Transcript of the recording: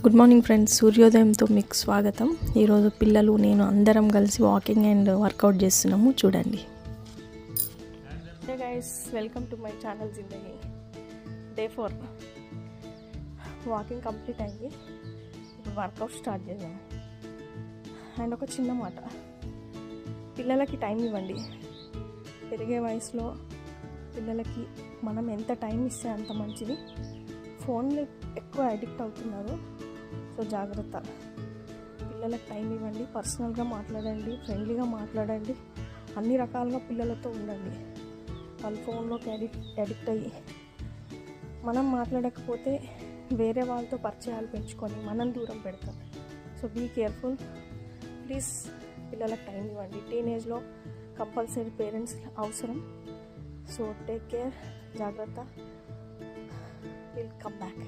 Good morning friends, సూర్యోదయంతో మీకు స్వాగతం. ఈరోజు పిల్లలు నేను అందరం కలిసి వాకింగ్ అండ్ వర్కౌట్ చేస్తున్నాము. చూడండి. Hey guys, welcome to my channel Zindagi. Day 4 walking complete అయింది. ఇప్పుడు వర్కౌట్ స్టార్ట్ చేద్దాం. అండ్ ఒక చిన్న మాట, పిల్లలకి టైం ఇవ్వండి. పెరిగే వయసులో పిల్లలకి మనం ఎంత టైం ఇస్తే అంత మంచిది. ఫోన్లు ఎక్కువ అడిక్ట్ అవుతున్నారు. సో జాగ్రత్త. పిల్లలకు టైం ఇవ్వండి, పర్సనల్గా మాట్లాడండి, ఫ్రెండ్లీగా మాట్లాడండి, అన్ని రకాలుగా పిల్లలతో ఉండండి. వాళ్ళు ఫోన్లోకి అడిక్ట్ అయ్యి మనం మాట్లాడకపోతే వేరే వాళ్ళతో పరిచయాలు పెంచుకొని మనం దూరం పెడతాం. So be careful please. పిల్లలకు టైం ఇవ్వండి. టీనేజ్లో కంపల్సరీ పేరెంట్స్ అవసరం. సో టేక్ కేర్, జాగ్రత్త. Will come back.